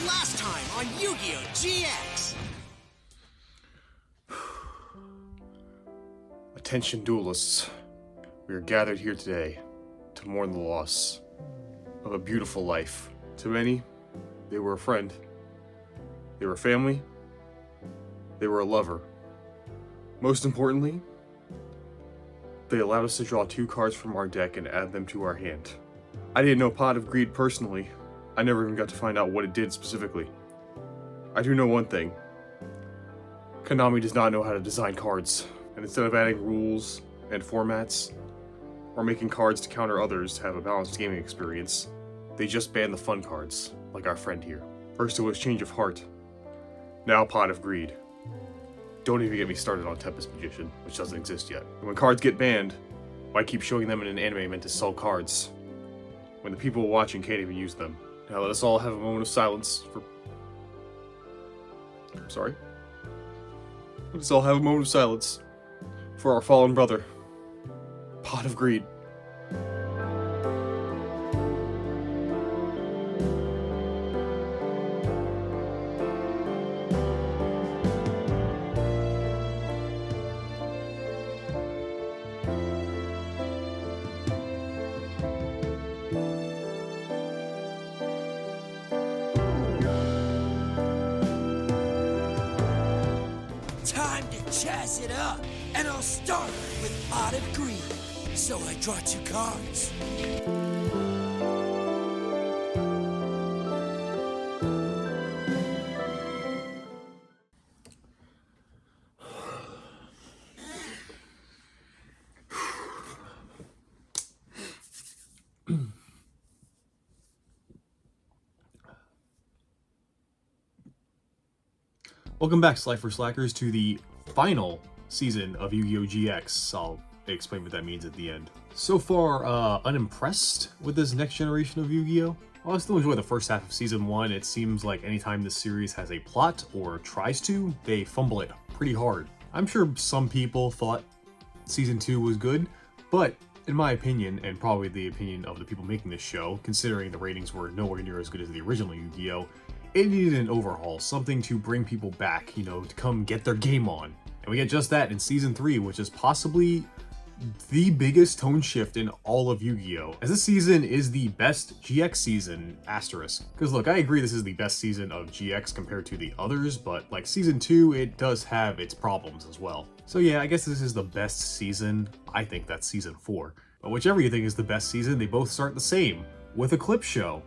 last time on Yu-Gi-Oh! GX! Attention duelists, we are gathered here today to mourn the loss of a beautiful life. To many, they were a friend, they were family, they were a lover. Most importantly, they allowed us to draw 2 cards from our deck and add them to our hand. I didn't know Pot of Greed personally. I never even got to find out what it did specifically. I do know one thing. Konami does not know how to design cards, and instead of adding rules and formats, or making cards to counter others to have a balanced gaming experience, they just banned the fun cards, like our friend here. First it was Change of Heart, now Pot of Greed. Don't even get me started on Tempest Magician, which doesn't exist yet. And when cards get banned, why keep showing them in an anime meant to sell cards, when the people watching can't even use them? Now let us all have a moment of silence for... I'm sorry? Let us all have a moment of silence for our fallen brother, Pot of Greed. Time to jazz it up, and I'll start with Pot of Greed. So I draw 2 cards. Welcome back, Slifer Slackers, to the final season of Yu-Gi-Oh! GX. I'll explain what that means at the end. So far, unimpressed with this next generation of Yu-Gi-Oh! While I still enjoy the first half of Season 1, it seems like anytime this series has a plot, or tries to, they fumble it pretty hard. I'm sure some people thought Season 2 was good, but in my opinion, and probably the opinion of the people making this show, considering the ratings were nowhere near as good as the original Yu-Gi-Oh!, it needed an overhaul, something to bring people back, you know, to come get their game on. And we get just that in Season 3, which is possibly the biggest tone shift in all of Yu-Gi-Oh! As this season is the best GX season, asterisk. Because look, I agree this is the best season of GX compared to the others, but like Season 2, it does have its problems as well. So yeah, I guess this is the best season. I think that's Season 4. But whichever you think is the best season, they both start the same, with a clip show.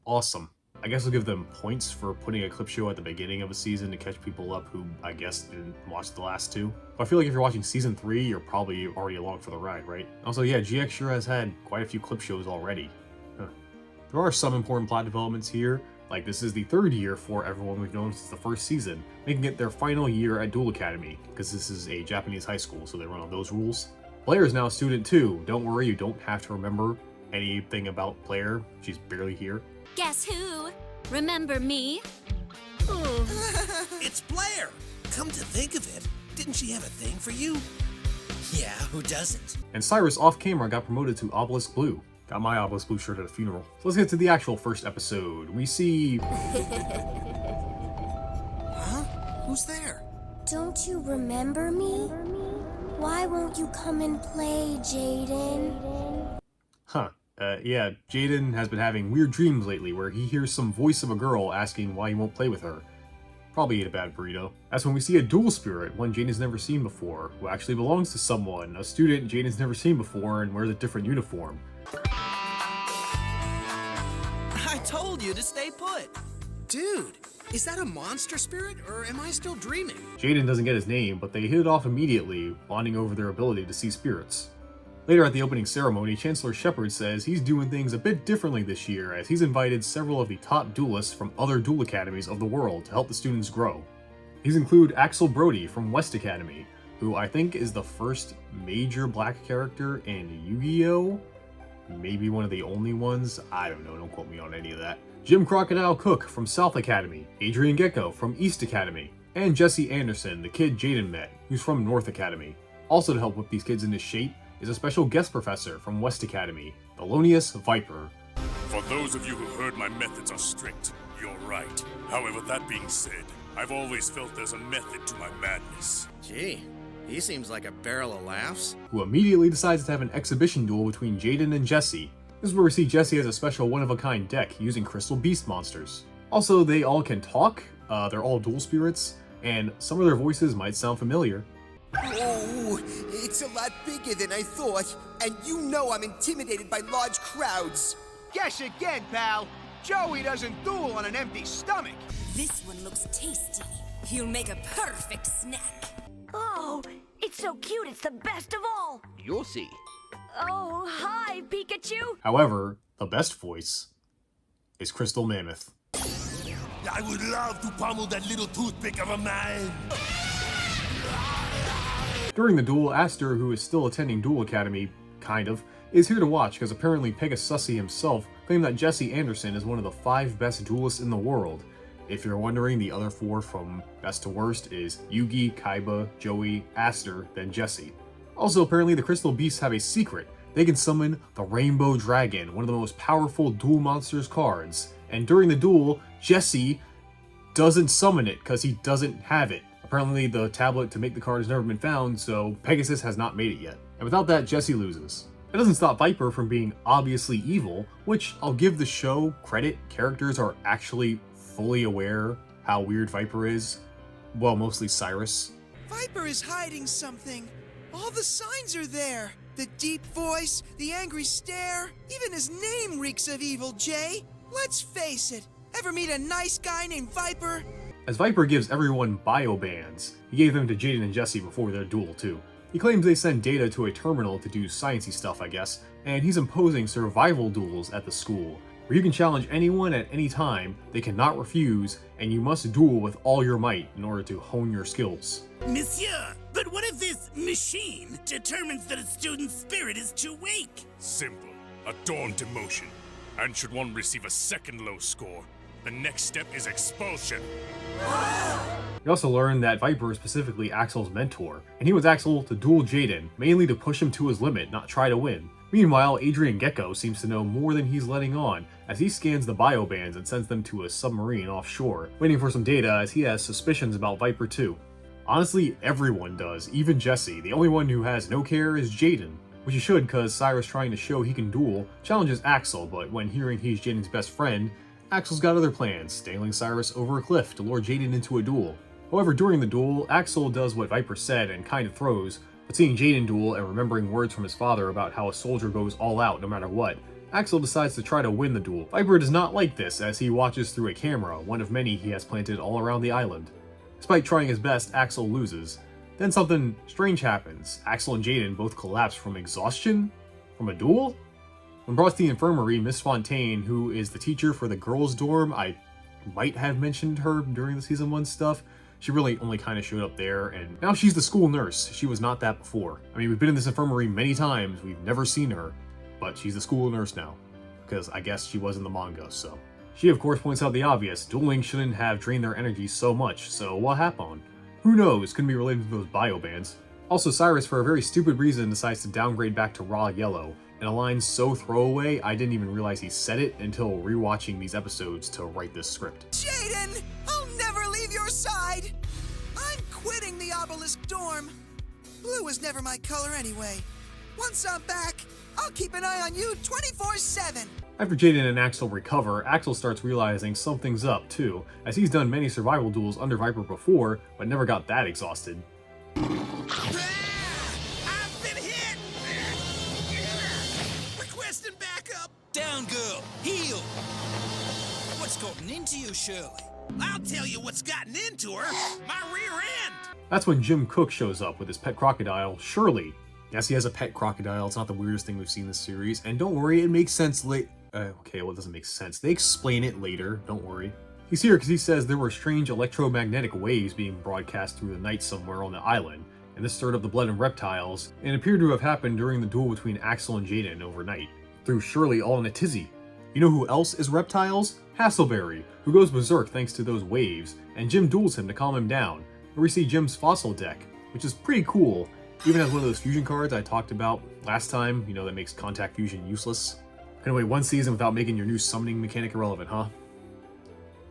Awesome. I guess I'll give them points for putting a clip show at the beginning of a season to catch people up who, I guess, didn't watch the last 2. But I feel like if you're watching Season 3, you're probably already along for the ride, right? Also, yeah, GX sure has had quite a few clip shows already. Huh. There are some important plot developments here, like this is the 3rd year for everyone we've known since the first season, making it their final year at Duel Academy, because this is a Japanese high school, so they run on those rules. Blair is now a student too. Don't worry, you don't have to remember anything about Blair. She's barely here. Guess who? Remember me? It's Blair! Come to think of it, didn't she have a thing for you? Yeah, who doesn't? And Cyrus off camera got promoted to Obelisk Blue. Got my Obelisk Blue shirt at a funeral. So let's get to the actual first episode. We see... Huh? Who's there? Don't you remember me? Why won't you come and play, Jaden? Huh. Yeah, Jaden has been having weird dreams lately where he hears some voice of a girl asking why he won't play with her. Probably ate a bad burrito. That's when we see a duel spirit, one Jaden's never seen before, who actually belongs to someone, a student Jaden's never seen before and wears a different uniform. I told you to stay put. Dude, is that a monster spirit, or am I still dreaming? Jaden doesn't get his name, but they hit it off immediately, bonding over their ability to see spirits. Later at the opening ceremony, Chancellor Shepard says he's doing things a bit differently this year as he's invited several of the top duelists from other duel academies of the world to help the students grow. These include Axel Brody from West Academy, who I think is the first major black character in Yu-Gi-Oh! Maybe one of the only ones, I don't know, don't quote me on any of that. Jim Crocodile Cook from South Academy, Adrian Gecko from East Academy, and Jesse Anderson, the kid Jaden met, who's from North Academy. Also to help whip these kids into shape is a special guest professor from West Academy, Thelonious Viper. For those of you who heard my methods are strict, you're right. However, that being said, I've always felt there's a method to my madness. Gee, he seems like a barrel of laughs. Who immediately decides to have an exhibition duel between Jaden and Jesse. This is where we see Jesse has a special one-of-a-kind deck using crystal beast monsters. Also, they all can talk, they're all dual spirits, and some of their voices might sound familiar. Oh, it's a lot bigger than I thought, and you know I'm intimidated by large crowds. Guess again, pal. Joey doesn't duel on an empty stomach. This one looks tasty. He'll make a perfect snack. Oh, it's so cute, it's the best of all. You'll see. Oh, hi, Pikachu. However, the best voice is Crystal Mammoth. I would love to pummel that little toothpick of a man. During the duel, Aster, who is still attending Duel Academy, kind of, is here to watch because apparently Pegasussi himself claimed that Jesse Anderson is one of the 5 best duelists in the world. If you're wondering, the other 4 from best to worst is Yugi, Kaiba, Joey, Aster, then Jesse. Also, apparently the Crystal Beasts have a secret. They can summon the Rainbow Dragon, one of the most powerful Duel Monsters cards. And during the duel, Jesse doesn't summon it because he doesn't have it. Apparently the tablet to make the card has never been found, so Pegasus has not made it yet. And without that, Jesse loses. It doesn't stop Viper from being obviously evil, which I'll give the show credit. Characters are actually fully aware how weird Viper is. Well, mostly Cyrus. Viper is hiding something. All the signs are there. The deep voice, the angry stare, even his name reeks of evil, Jay. Let's face it. Ever meet a nice guy named Viper? As Viper gives everyone bio bands, he gave them to Jaden and Jesse before their duel too. He claims they send data to a terminal to do sciencey stuff, I guess, and he's imposing survival duels at the school, where you can challenge anyone at any time, they cannot refuse, and you must duel with all your might in order to hone your skills. Monsieur, but what if this machine determines that a student's spirit is too weak? Simple. A daunt emotion. And should one receive a second low score, the next step is expulsion. We also learned that Viper is specifically Axel's mentor, and he wants Axel to duel Jaden, mainly to push him to his limit, not try to win. Meanwhile, Adrian Gecko seems to know more than he's letting on, as he scans the biobands and sends them to a submarine offshore, waiting for some data as he has suspicions about Viper too. Honestly, everyone does, even Jesse. The only one who has no care is Jaden, which he should because Cyrus, trying to show he can duel, challenges Axel, but when hearing he's Jaden's best friend, Axel's got other plans, dangling Cyrus over a cliff to lure Jaden into a duel. However, during the duel, Axel does what Viper said and kind of throws, but seeing Jaden duel and remembering words from his father about how a soldier goes all out no matter what, Axel decides to try to win the duel. Viper does not like this as he watches through a camera, one of many he has planted all around the island. Despite trying his best, Axel loses. Then something strange happens. Axel and Jaden both collapse from exhaustion? From a duel? When brought to the infirmary, Miss Fontaine, who is the teacher for the girls' dorm, I might have mentioned her during the Season 1 stuff. She really only kind of showed up there, and now she's the school nurse. She was not that before. I mean, we've been in this infirmary many times, we've never seen her, but she's the school nurse now. Because I guess she was in the manga, so. She of course points out the obvious, dueling shouldn't have drained their energy so much, so what happened? Who knows, couldn't be related to those biobands. Also, Cyrus, for a very stupid reason, decides to downgrade back to raw yellow, and a line so throwaway I didn't even realize he said it until rewatching these episodes to write this script. Jaden, I'll never leave your side. I'm quitting the Obelisk dorm. Blue was never my color anyway. Once I'm back, I'll keep an eye on you 24/7. After Jaden and Axel recover, Axel starts realizing something's up too, as he's done many survival duels under Viper before, but never got that exhausted. I've been hit! Requesting backup! Down, girl. Heal. What's gotten into you, Shirley? I'll tell you what's gotten into her. My rear end! That's when Jim Cook shows up with his pet crocodile, Shirley. Yes, he has a pet crocodile. It's not the weirdest thing we've seen in this series. And don't worry, it makes sense okay, well, it doesn't make sense. They explain it later, don't worry. He's here because he says there were strange electromagnetic waves being broadcast through the night somewhere on the island, and this stirred up the blood in reptiles, and appeared to have happened during the duel between Axel and Jaden overnight. Threw Shirley all in a tizzy. You know who else is reptiles? Hassleberry, who goes berserk thanks to those waves, and Jim duels him to calm him down, where we see Jim's fossil deck, which is pretty cool, even as one of those fusion cards I talked about last time, you know, that makes contact fusion useless. Couldn't wait one season without making your new summoning mechanic irrelevant, huh?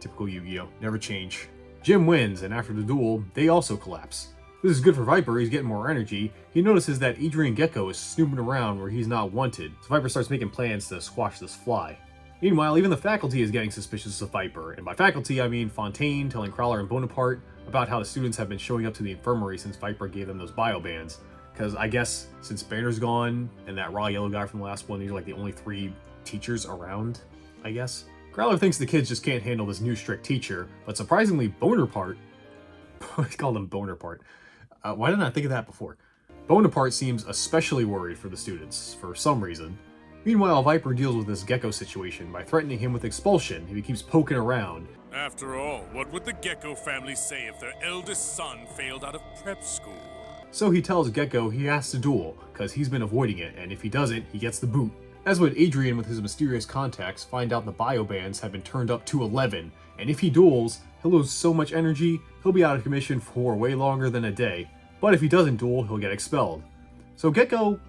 Typical Yu-Gi-Oh! Never change. Jim wins, and after the duel, they also collapse. This is good for Viper, he's getting more energy. He notices that Adrian Gecko is snooping around where he's not wanted, so Viper starts making plans to squash this fly. Meanwhile, even the faculty is getting suspicious of Viper, and by faculty I mean Fontaine telling Crowler and Bonaparte about how the students have been showing up to the infirmary since Viper gave them those bio bands. Because I guess since Banner's gone, and that raw yellow guy from the last one, these are like the only 3 teachers around, I guess. Crowler thinks the kids just can't handle this new strict teacher, but surprisingly Bonaparte, I called him Bonaparte. Why didn't I think of that before? Bonaparte seems especially worried for the students, for some reason. Meanwhile, Viper deals with this Gecko situation by threatening him with expulsion if he keeps poking around. After all, what would the Gecko family say if their eldest son failed out of prep school? So he tells Gecko he has to duel, cause he's been avoiding it, and if he doesn't, he gets the boot. That's when Adrian with his mysterious contacts find out the bio bands have been turned up to 11, and if he duels, he'll lose so much energy, he'll be out of commission for way longer than a day. But if he doesn't duel, he'll get expelled. So Gecko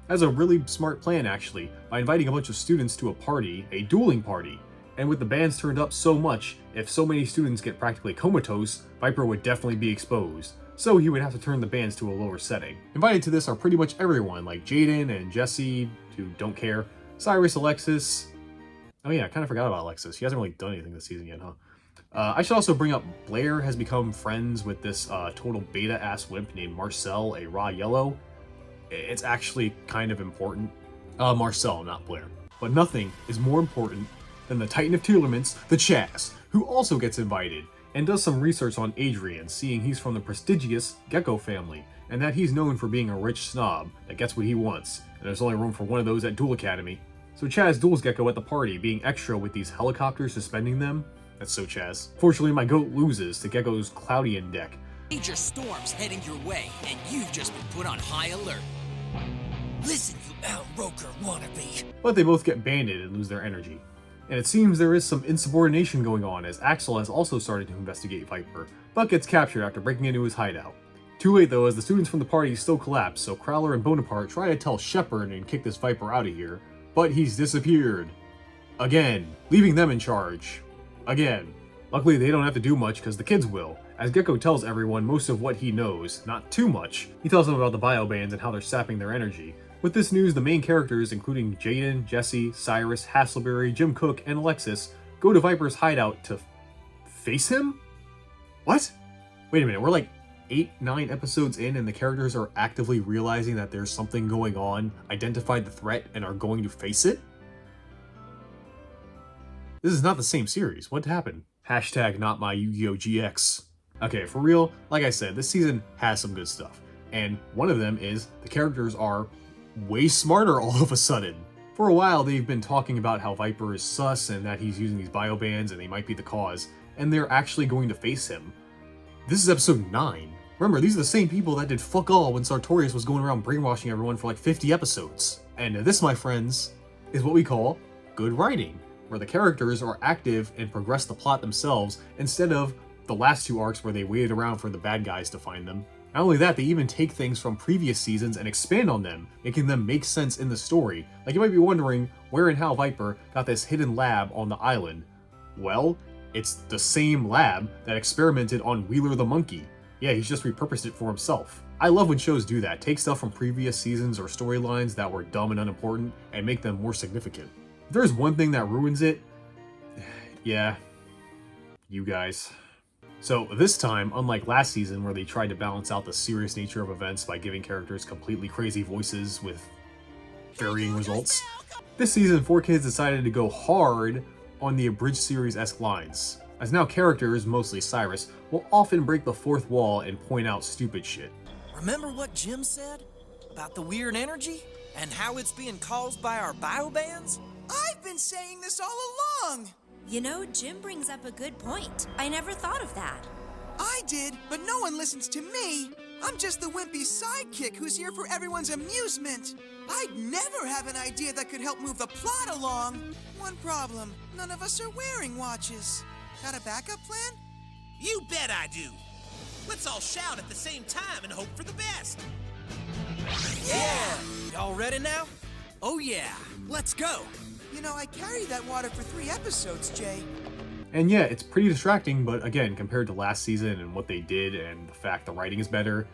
has a really smart plan actually, by inviting a bunch of students to a party, a dueling party. And with the bands turned up so much, if so many students get practically comatose, Viper would definitely be exposed. So he would have to turn the bands to a lower setting. Invited to this are pretty much everyone, like Jaden and Jesse, who don't care, Cyrus, Alexis. Oh yeah, I kind of forgot about Alexis. She hasn't really done anything this season yet, huh? I should also bring up Blair has become friends with this total beta-ass wimp named Marcel, a raw yellow. It's actually kind of important. Marcel, not Blair. But nothing is more important than the Titan of Tearlaments, the Chaz, who also gets invited, and does some research on Adrian, seeing he's from the prestigious Gecko family, and that he's known for being a rich snob that gets what he wants, and there's only room for one of those at Duel Academy. So Chaz duels Gecko at the party, being extra with these helicopters suspending them. That's so Chaz. Fortunately, my goat loses to Gecko's Cloudian deck. Major storms heading your way, and you've just been put on high alert. Listen, you Al Roker wannabe. But they both get banded and lose their energy. And it seems there is some insubordination going on, as Axel has also started to investigate Viper, but gets captured after breaking into his hideout. Too late though, as the students from the party still collapse, so Crowler and Bonaparte try to tell Shepard and kick this Viper out of here, but he's disappeared. Again, leaving them in charge. Again. Luckily they don't have to do much because the kids will, as Gecko tells everyone most of what he knows, not too much. He tells them about the bio bands and how they're sapping their energy. With this news, the main characters, including Jaden, Jesse, Cyrus, Hasselberry, Jim Cook, and Alexis, go to Viper's hideout to face him? What? Wait a minute, we're like 8-9 episodes in and the characters are actively realizing that there's something going on, identified the threat, and are going to face it? This is not the same series. What happened? Hashtag not my Yu-Gi-Oh! GX. Okay, for real, like I said, this season has some good stuff. And one of them is the characters are way smarter all of a sudden. For a while, they've been talking about how Viper is sus and that he's using these bio bands and they might be the cause, and they're actually going to face him. This is episode 9. Remember, these are the same people that did fuck all when Sartorius was going around brainwashing everyone for like 50 episodes. And this, my friends, is what we call good writing, where the characters are active and progress the plot themselves instead of the last 2 arcs where they waited around for the bad guys to find them. Not only that, they even take things from previous seasons and expand on them, making them make sense in the story. Like you might be wondering where and how Viper got this hidden lab on the island. Well, it's the same lab that experimented on Wheeler the monkey. Yeah, he's just repurposed it for himself. I love when shows do that, take stuff from previous seasons or storylines that were dumb and unimportant and make them more significant. If there's one thing that ruins it, yeah, you guys. So this time, unlike last season where they tried to balance out the serious nature of events by giving characters completely crazy voices with varying results, this season 4Kids decided to go hard on the abridged series-esque lines, as now characters, mostly Cyrus, will often break the fourth wall and point out stupid shit. Remember what Jim said about the weird energy and how it's being caused by our biobands? I've been saying this all along! You know, Jim brings up a good point. I never thought of that. I did, but no one listens to me. I'm just the wimpy sidekick who's here for everyone's amusement. I'd never have an idea that could help move the plot along. One problem, none of us are wearing watches. Got a backup plan? You bet I do. Let's all shout at the same time and hope for the best. Yeah! Y'all ready now? Oh yeah, let's go! You know, I carried that water for 3 episodes, Jay. And yeah, it's pretty distracting, but again, compared to last season and what they did and the fact the writing is better,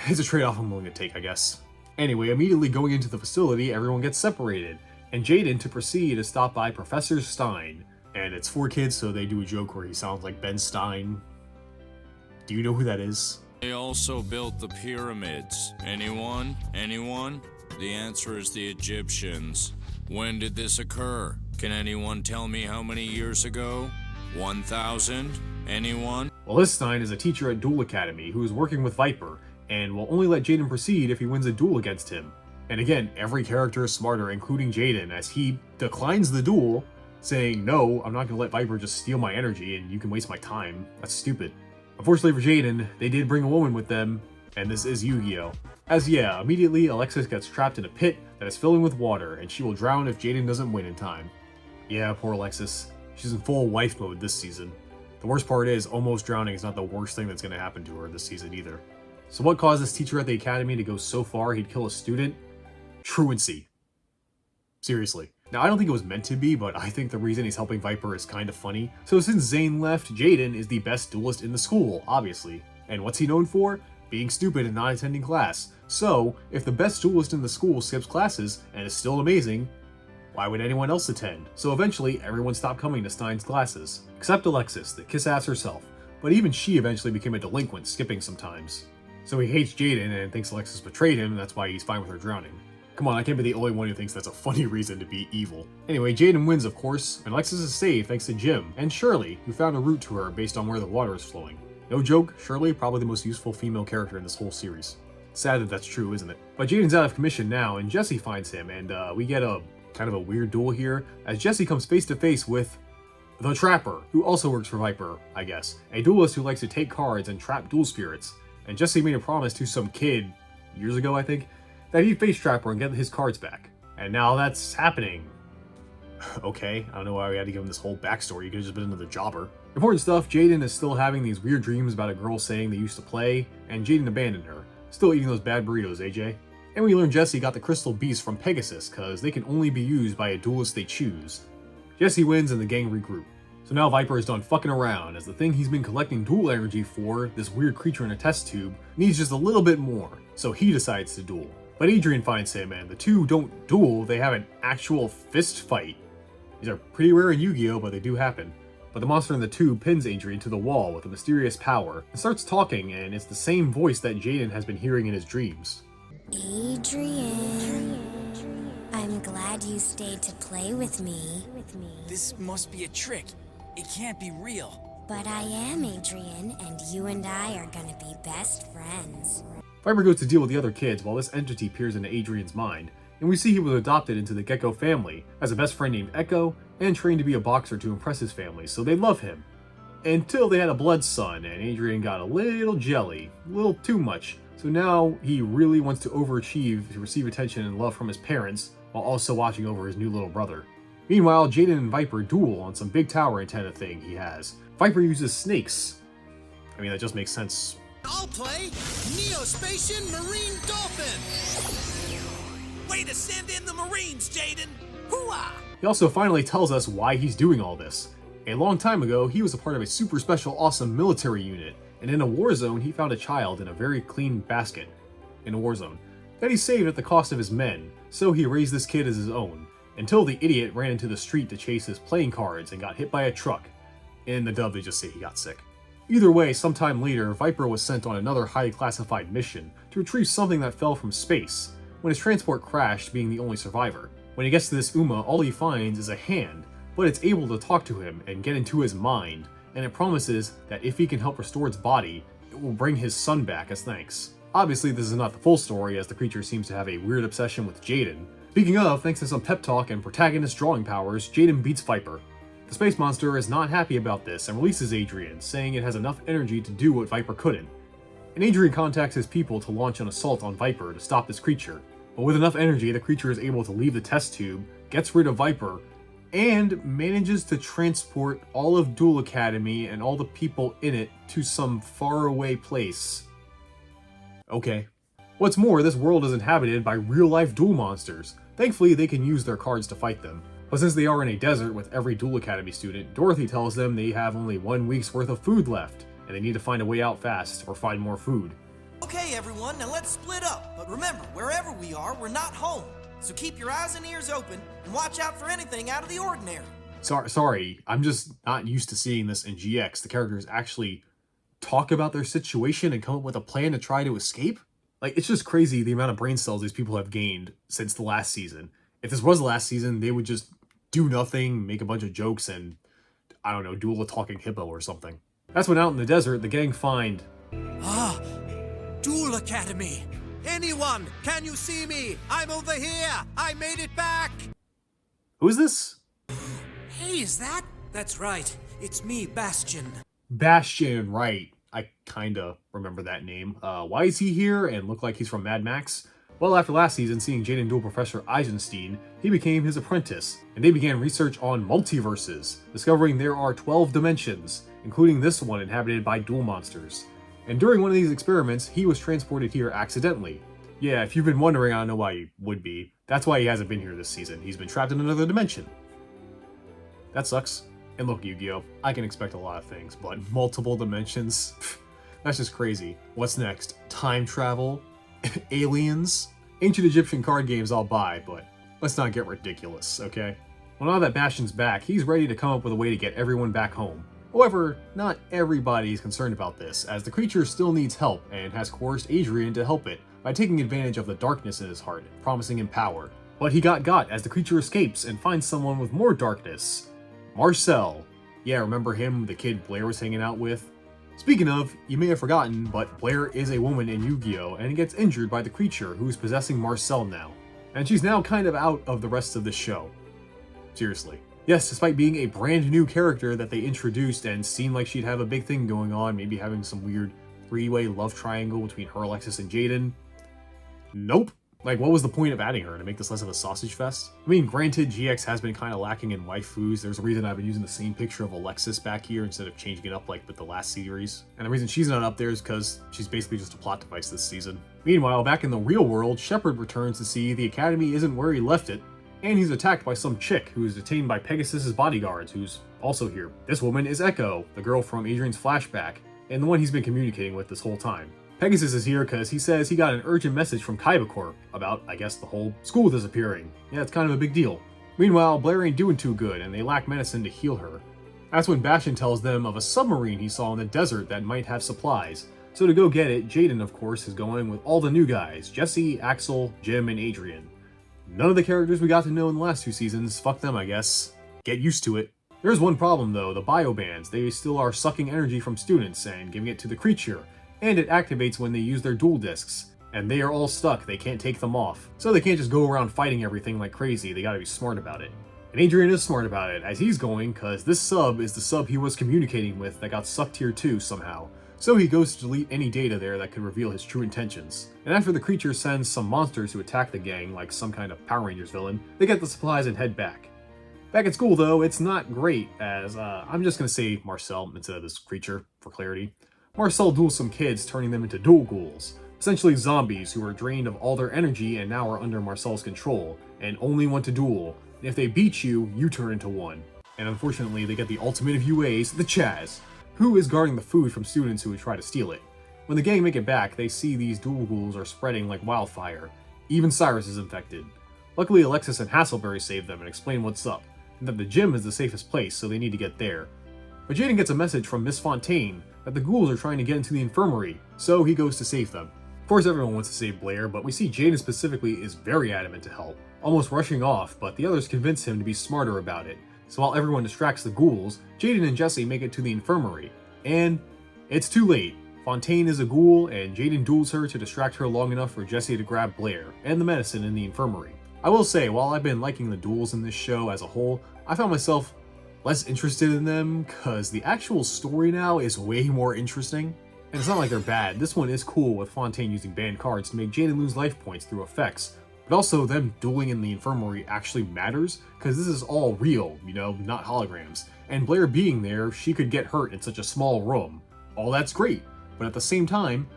it's a trade-off I'm willing to take, I guess. Anyway, immediately going into the facility, everyone gets separated, and Jaden to proceed is stopped by Professor Stein. And it's 4 kids, so they do a joke where he sounds like Ben Stein. Do you know who that is? They also built the pyramids. Anyone? Anyone? The answer is the Egyptians. When did this occur? Can anyone tell me how many years ago? 1,000? Anyone? Well, this Stein is a teacher at Duel Academy who is working with Viper, and will only let Jaden proceed if he wins a duel against him. And again, every character is smarter, including Jaden, as he declines the duel, saying, no, I'm not going to let Viper just steal my energy and you can waste my time. That's stupid. Unfortunately for Jaden, they did bring a woman with them, and this is Yu-Gi-Oh! As yeah, immediately Alexis gets trapped in a pit that is filling with water, and she will drown if Jaden doesn't win in time. Yeah, poor Alexis. She's in full wife mode this season. The worst part is, almost drowning is not the worst thing that's going to happen to her this season either. So what caused this teacher at the academy to go so far he'd kill a student? Truancy. Seriously. Now, I don't think it was meant to be, but I think the reason he's helping Viper is kind of funny. So since Zane left, Jaden is the best duelist in the school, obviously. And what's he known for? Being stupid and not attending class. So, if the best duelist in the school skips classes and is still amazing, why would anyone else attend? So eventually, everyone stopped coming to Stein's classes. Except Alexis, the kiss-ass herself. But even she eventually became a delinquent, skipping sometimes. So he hates Jaden and thinks Alexis betrayed him, and that's why he's fine with her drowning. Come on, I can't be the only one who thinks that's a funny reason to be evil. Anyway, Jaden wins, of course, and Alexis is saved thanks to Jim and Shirley, who found a route to her based on where the water is flowing. No joke, Shirley, probably the most useful female character in this whole series. Sad that that's true, isn't it? But Jaden's out of commission now, and Jesse finds him, and we get a kind of a weird duel here, as Jesse comes face to face with the Trapper, who also works for Viper, I guess. A duelist who likes to take cards and trap duel spirits. And Jesse made a promise to some kid, years ago I think, that he'd face Trapper and get his cards back. And now that's happening. Okay, I don't know why we had to give him this whole backstory, he could have just been another jobber. Important stuff, Jaden is still having these weird dreams about a girl saying they used to play, and Jaden abandoned her. Still eating those bad burritos, AJ. And we learn Jesse got the crystal beast from Pegasus, cause they can only be used by a duelist they choose. Jesse wins and the gang regroup. So now Viper is done fucking around, as the thing he's been collecting duel energy for, this weird creature in a test tube, needs just a little bit more, so he decides to duel. But Adrian finds him, and the two don't duel, they have an actual fist fight. These are pretty rare in Yu-Gi-Oh, but they do happen. But the monster in the tube pins Adrian to the wall with a mysterious power, and starts talking, and it's the same voice that Jaden has been hearing in his dreams. Adrian, I'm glad you stayed to play with me. This must be a trick. It can't be real. But I am Adrian, and you and I are gonna be best friends. Viper goes to deal with the other kids while this entity peers into Adrian's mind, and we see he was adopted into the Gecko family, has a best friend named Echo, and trained to be a boxer to impress his family, so they love him. Until they had a blood son, and Adrian got a little jelly, a little too much, so now he really wants to overachieve to receive attention and love from his parents, while also watching over his new little brother. Meanwhile, Jaden and Viper duel on some big tower antenna thing he has. Viper uses snakes. I mean, that just makes sense. I'll play Neospatian Marine Dolphin! Way to send in the Marines, Jaden! Hooah! He also finally tells us why he's doing all this. A long time ago, he was a part of a super special awesome military unit, and in a war zone, he found a child in a very clean basket in a war zone that he saved at the cost of his men, so he raised this kid as his own, until the idiot ran into the street to chase his playing cards and got hit by a truck. In the dub, they just say he got sick. Either way, sometime later, Viper was sent on another highly classified mission to retrieve something that fell from space, when his transport crashed, being the only survivor. When he gets to this Uma, all he finds is a hand, but it's able to talk to him and get into his mind, and it promises that if he can help restore its body, it will bring his son back as thanks. Obviously, this is not the full story, as the creature seems to have a weird obsession with Jaden. Speaking of, thanks to some pep talk and protagonist drawing powers, Jaden beats Viper. The space monster is not happy about this and releases Adrian, saying it has enough energy to do what Viper couldn't. And Adrian contacts his people to launch an assault on Viper to stop this creature. But with enough energy, the creature is able to leave the test tube, gets rid of Viper, and manages to transport all of Duel Academy and all the people in it to some faraway place. Okay. What's more, this world is inhabited by real-life duel monsters. Thankfully, they can use their cards to fight them. But since they are in a desert with every Duel Academy student, Dorothy tells them they have only 1 week's worth of food left, and they need to find a way out fast or find more food. Okay, everyone, now let's split up. But remember, wherever we are, we're not home. So keep your eyes and ears open and watch out for anything out of the ordinary. Sorry, I'm just not used to seeing this in GX. The characters actually talk about their situation and come up with a plan to try to escape. Like, it's just crazy the amount of brain cells these people have gained since the last season. If this was the last season, they would just do nothing, make a bunch of jokes, and, I don't know, duel a talking hippo or something. That's when out in the desert, the gang find... Ah! Duel Academy! Anyone, can you see me? I'm over here! I made it back! Who is this? Hey, is that? That's right. It's me, Bastion. Bastion, right. I kinda remember that name. Why is he here and look like he's from Mad Max? Well, after last season, seeing Jaden duel Professor Eisenstein, he became his apprentice, and they began research on multiverses, discovering there are 12 dimensions, including this one inhabited by duel monsters. And during one of these experiments, he was transported here accidentally. Yeah, if you've been wondering, I don't know why he would be. That's why he hasn't been here this season. He's been trapped in another dimension. That sucks. And look, Yu-Gi-Oh! I can expect a lot of things, but multiple dimensions? That's just crazy. What's next? Time travel? Aliens? Ancient Egyptian card games I'll buy, but let's not get ridiculous, okay? Well, now that Bastion's back, he's ready to come up with a way to get everyone back home. However, not everybody is concerned about this, as the creature still needs help and has coerced Adrian to help it by taking advantage of the darkness in his heart, promising him power. But he got as the creature escapes and finds someone with more darkness. Marcel. Yeah, remember him, the kid Blair was hanging out with? Speaking of, you may have forgotten, but Blair is a woman in Yu-Gi-Oh! And gets injured by the creature who's possessing Marcel now. And she's now kind of out of the rest of the show. Seriously. Yes, despite being a brand new character that they introduced and seemed like she'd have a big thing going on, maybe having some weird three-way love triangle between her, Alexis, and Jaden. Nope. Like, what was the point of adding her? To make this less of a sausage fest? I mean, granted, GX has been kind of lacking in waifus. There's a reason I've been using the same picture of Alexis back here instead of changing it up like with the last series. And the reason she's not up there is because she's basically just a plot device this season. Meanwhile, back in the real world, Shepard returns to see the Academy isn't where he left it, and he's attacked by some chick who is detained by Pegasus's bodyguards, who's also here. This woman is Echo, the girl from Adrian's flashback, and the one he's been communicating with this whole time. Pegasus is here because he says he got an urgent message from Kaiba about, I guess, the whole school disappearing. Yeah, it's kind of a big deal. Meanwhile, Blair ain't doing too good, and they lack medicine to heal her. That's when Bastion tells them of a submarine he saw in the desert that might have supplies. So to go get it, Jaden, of course, is going with all the new guys, Jesse, Axel, Jim, and Adrian. None of the characters we got to know in the last 2 seasons, fuck them I guess. Get used to it. There's one problem though, the biobands. They still are sucking energy from students and giving it to the creature, and it activates when they use their duel discs. And they are all stuck, they can't take them off. So they can't just go around fighting everything like crazy, they gotta be smart about it. And Adrian is smart about it, as he's going, cause this sub is the sub he was communicating with that got sucked here too somehow. So he goes to delete any data there that could reveal his true intentions. And after the creature sends some monsters to attack the gang like some kind of Power Rangers villain, they get the supplies and head back. Back at school though, it's not great, as I'm just gonna say Marcel instead of this creature, for clarity. Marcel duels some kids, turning them into duel ghouls. Essentially zombies who are drained of all their energy and now are under Marcel's control, and only want to duel. And if they beat you, you turn into one. And unfortunately, they get the ultimate of UAs, the Chaz, who is guarding the food from students who would try to steal it. When the gang make it back, they see these duel ghouls are spreading like wildfire. Even Cyrus is infected. Luckily, Alexis and Hasselberry save them and explain what's up, and that the gym is the safest place, so they need to get there. But Jaden gets a message from Miss Fontaine that the ghouls are trying to get into the infirmary, so he goes to save them. Of course, everyone wants to save Blair, but we see Jaden specifically is very adamant to help, almost rushing off, but the others convince him to be smarter about it. So while everyone distracts the ghouls, Jaden and Jesse make it to the infirmary. And it's too late. Fontaine is a ghoul, and Jaden duels her to distract her long enough for Jesse to grab Blair and the medicine in the infirmary. I will say, while I've been liking the duels in this show as a whole, I found myself less interested in them, cause the actual story now is way more interesting. And it's not like they're bad. This one is cool with Fontaine using banned cards to make Jaden lose life points through effects. But also them dueling in the infirmary actually matters, because this is all real, you know, not holograms. And Blair being there, she could get hurt in such a small room. All that's great, but at the same time,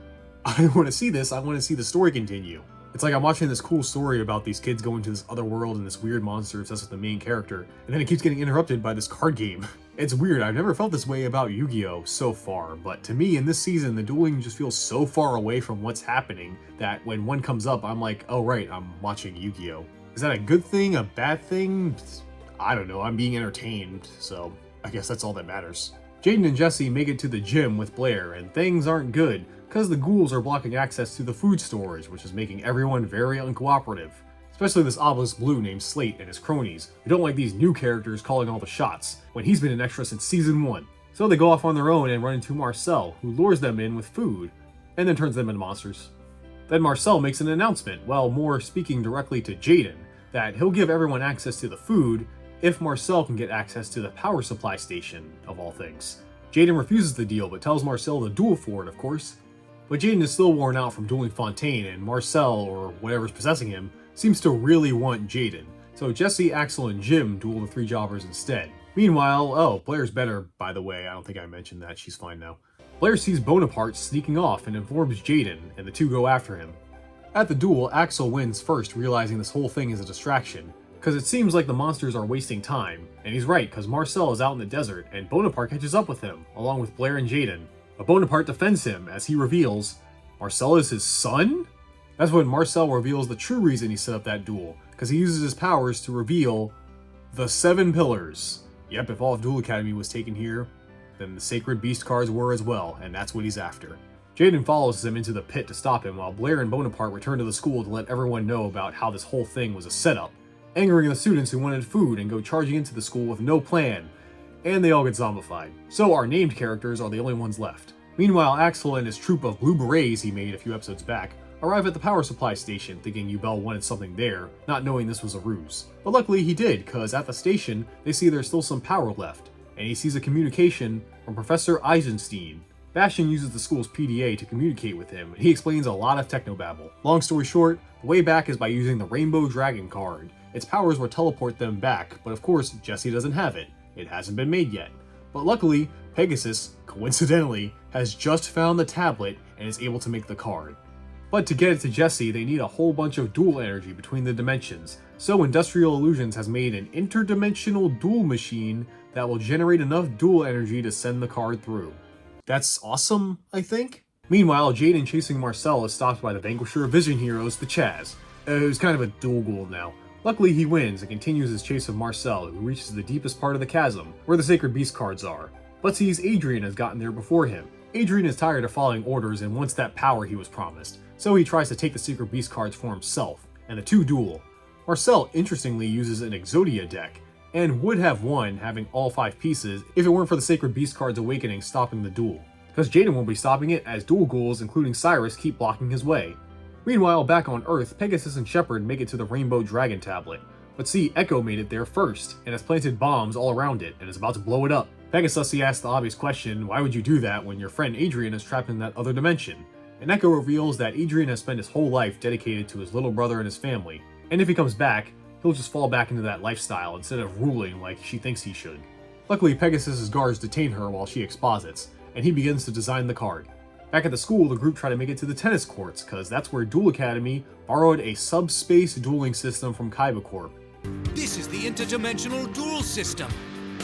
I don't want to see this, I want to see the story continue. It's like I'm watching this cool story about these kids going to this other world and this weird monster obsessed with the main character, and then it keeps getting interrupted by this card game. It's weird, I've never felt this way about Yu-Gi-Oh! So far, but to me in this season the dueling just feels so far away from what's happening that when one comes up I'm like, oh right, I'm watching Yu-Gi-Oh! Is that a good thing, a bad thing? I don't know, I'm being entertained, so I guess that's all that matters. Jaden and Jesse make it to the gym with Blair, and things aren't good, because the ghouls are blocking access to the food storage, which is making everyone very uncooperative. Especially this Obelisk Blue named Slate and his cronies, who don't like these new characters calling all the shots, when he's been an extra since Season 1. So they go off on their own and run into Marcel, who lures them in with food, and then turns them into monsters. Then Marcel makes an announcement, while more speaking directly to Jaden, that he'll give everyone access to the food if Marcel can get access to the power supply station, of all things. Jaden refuses the deal, but tells Marcel to duel for it, of course. But Jaden is still worn out from dueling Fontaine, and Marcel, or whatever's possessing him, seems to really want Jaden. So Jesse, Axel, and Jim duel the three jobbers instead. Meanwhile, oh, Blair's better, by the way, I don't think I mentioned that, she's fine now. Blair sees Bonaparte sneaking off and informs Jaden, and the two go after him. At the duel, Axel wins first, realizing this whole thing is a distraction, because it seems like the monsters are wasting time, and he's right, because Marcel is out in the desert, and Bonaparte catches up with him, along with Blair and Jaden. But Bonaparte defends him, as he reveals Marcel is his son? That's when Marcel reveals the true reason he set up that duel, because he uses his powers to reveal the 7 pillars. Yep, if all of Duel Academy was taken here, then the Sacred Beast cards were as well, and that's what he's after. Jaden follows him into the pit to stop him, while Blair and Bonaparte return to the school to let everyone know about how this whole thing was a setup, angering the students who wanted food and go charging into the school with no plan, and they all get zombified. So our named characters are the only ones left. Meanwhile, Axel and his troop of blue berets he made a few episodes back arrive at the power supply station thinking Yubel wanted something there, not knowing this was a ruse. But luckily he did, cause at the station they see there's still some power left, and he sees a communication from Professor Eisenstein. Bastion uses the school's PDA to communicate with him, and he explains a lot of technobabble. Long story short, the way back is by using the Rainbow Dragon card. Its powers will teleport them back, but of course Jesse doesn't have it. It hasn't been made yet. But luckily, Pegasus, coincidentally, has just found the tablet and is able to make the card. But to get it to Jesse, they need a whole bunch of dual energy between the dimensions, so Industrial Illusions has made an interdimensional duel machine that will generate enough dual energy to send the card through. That's awesome, I think? Meanwhile, Jaden chasing Marcel is stopped by the Vanquisher of Vision Heroes, the Chaz. Who's kind of a dual ghoul now. Luckily he wins and continues his chase of Marcel, who reaches the deepest part of the chasm, where the Sacred Beast cards are, but sees Adrian has gotten there before him. Adrian is tired of following orders and wants that power he was promised, so he tries to take the Secret Beast cards for himself, and the two duel. Marcel interestingly uses an Exodia deck, and would have won having all 5 pieces if it weren't for the Sacred Beast cards awakening stopping the duel, because Jaden won't be stopping it as dual ghouls including Cyrus keep blocking his way. Meanwhile, back on Earth, Pegasus and Shepard make it to the Rainbow Dragon tablet, but see, Echo made it there first, and has planted bombs all around it, and is about to blow it up. Pegasus asks the obvious question, why would you do that when your friend Adrian is trapped in that other dimension? And Echo reveals that Adrian has spent his whole life dedicated to his little brother and his family, and if he comes back, he'll just fall back into that lifestyle instead of ruling like she thinks he should. Luckily, Pegasus's guards detain her while she exposits, and he begins to design the card. Back at the school, the group try to make it to the tennis courts, cause that's where Duel Academy borrowed a subspace dueling system from Kaiba Corp. This is the interdimensional duel system.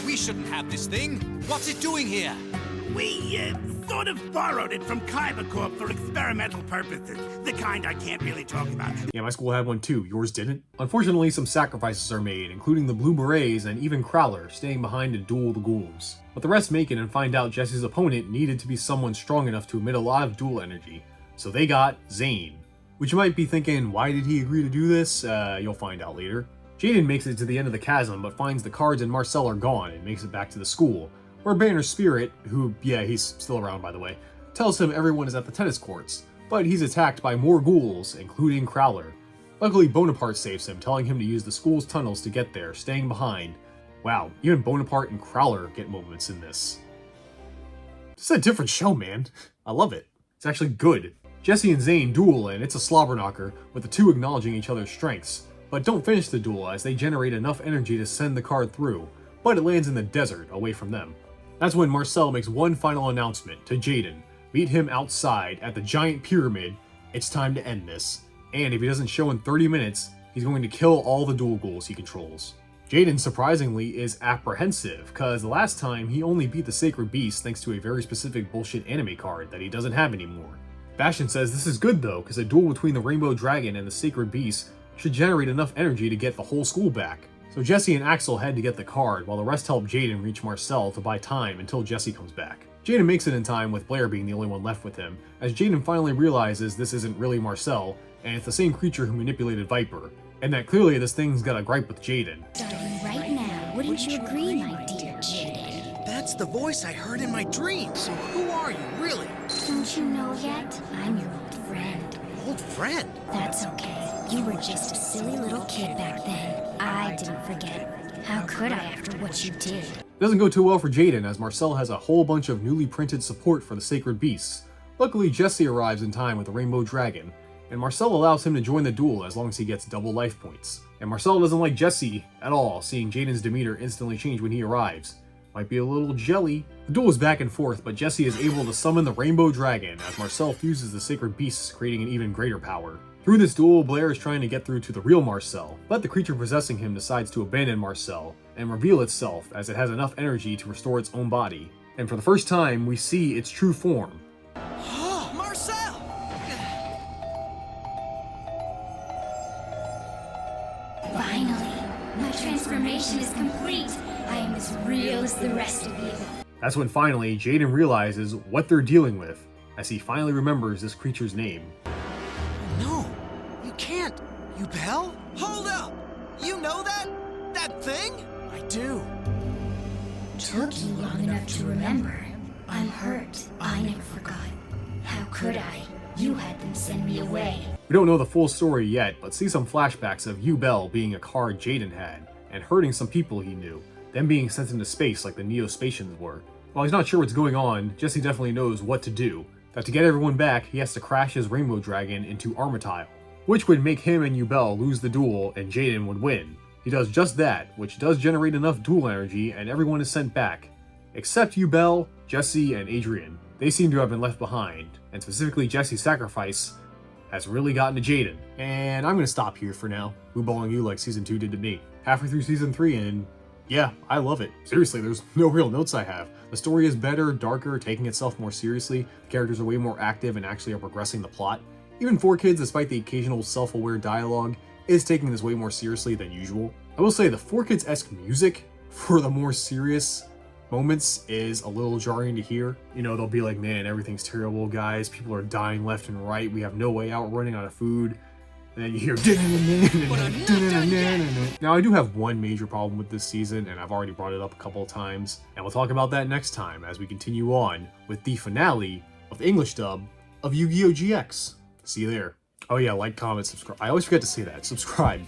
We shouldn't have this thing. What's it doing here? We, sort of borrowed it from Kaiba Corp for experimental purposes. The kind I can't really talk about. Yeah, my school had one too. Yours didn't? Unfortunately, some sacrifices are made, including the Blue Berets and even Crowler staying behind to duel the ghouls. But the rest make it and find out Jesse's opponent needed to be someone strong enough to emit a lot of dual energy. So they got Zane. Which you might be thinking, why did he agree to do this? You'll find out later. Jaden makes it to the end of the chasm, but finds the cards and Marcel are gone and makes it back to the school, where Banner's spirit, who, yeah, he's still around by the way, tells him everyone is at the tennis courts, but he's attacked by more ghouls, including Crowler. Luckily, Bonaparte saves him, telling him to use the school's tunnels to get there, staying behind. Wow, even Bonaparte and Crowler get moments in this. This is a different show, man. I love it. It's actually good. Jesse and Zane duel, and it's a slobber knocker, with the two acknowledging each other's strengths, but don't finish the duel as they generate enough energy to send the card through, but it lands in the desert, away from them. That's when Marcel makes one final announcement to Jaden. Meet him outside at the giant pyramid. It's time to end this. and if he doesn't show in 30 minutes, he's going to kill all the dual ghouls he controls. Jaden, surprisingly, is apprehensive, cause the last time he only beat the Sacred Beast thanks to a very specific bullshit anime card that he doesn't have anymore. Bastion says this is good though, cause a duel between the Rainbow Dragon and the Sacred Beast should generate enough energy to get the whole school back. So Jesse and Axel head to get the card, while the rest help Jaden reach Marcel to buy time until Jesse comes back. Jaden makes it in time with Blair being the only one left with him, as Jaden finally realizes this isn't really Marcel, and it's the same creature who manipulated Viper, and that clearly this thing's got a gripe with Jaden. Darling, right now, wouldn't you agree, my dear Jaden? That's the voice I heard in my dream, so who are you, really? Don't you know yet? I'm your old friend. Old friend? That's okay. You were just a silly little kid back then. I didn't forget. How could I after what you did? It doesn't go too well for Jaden, as Marcel has a whole bunch of newly printed support for the Sacred Beasts. Luckily, Jesse arrives in time with the Rainbow Dragon, and Marcel allows him to join the duel as long as he gets double life points. And Marcel doesn't like Jesse at all, seeing Jaden's demeanor instantly change when he arrives. Might be a little jelly. The duel is back and forth, but Jesse is able to summon the Rainbow Dragon as Marcel fuses the Sacred Beasts, creating an even greater power. Through this duel, Blair is trying to get through to the real Marcel, but the creature possessing him decides to abandon Marcel and reveal itself as it has enough energy to restore its own body. And for the first time, we see its true form. Marcel! Finally, my transformation is complete. I am as real as the rest of you. That's when finally Jaden realizes what they're dealing with, as he finally remembers this creature's name. No, you can't. Yubel? Hold up! You know that? That thing? I do. Took you long enough to remember. I'm hurt. I never forgot. How could I? You had them send me away. We don't know the full story yet, but see some flashbacks of Yubel being a card Jaden had, and hurting some people he knew, them being sent into space like the Neo-Spacians were. While he's not sure what's going on, Jesse definitely knows what to do. That to get everyone back, he has to crash his Rainbow Dragon into Archetype, which would make him and Yubel lose the duel and Jaden would win. He does just that, which does generate enough duel energy and everyone is sent back. Except Yubel, Jesse, and Adrian. They seem to have been left behind, and specifically Jesse's sacrifice has really gotten to Jaden. And I'm gonna stop here for now. Boo-balling you like Season 2 did to me. Halfway through Season 3 and yeah, I love it. Seriously, there's no real notes I have. The story is better, darker, taking itself more seriously. The characters are way more active and actually are progressing the plot. Even 4Kids, despite the occasional self-aware dialogue, is taking this way more seriously than usual. I will say the 4Kids-esque music for the more serious moments is a little jarring to hear. You know, they'll be like, man, everything's terrible, guys. People are dying left and right. We have no way out, running out of food. And then you hear Now I do have one major problem with this season, and I've already brought it up a couple of times, and we'll talk about that next time as we continue on with the finale of the English dub of Yu-Gi-Oh! GX. See you there. Oh yeah, like, comment, subscribe. I always forget to say that. Subscribe.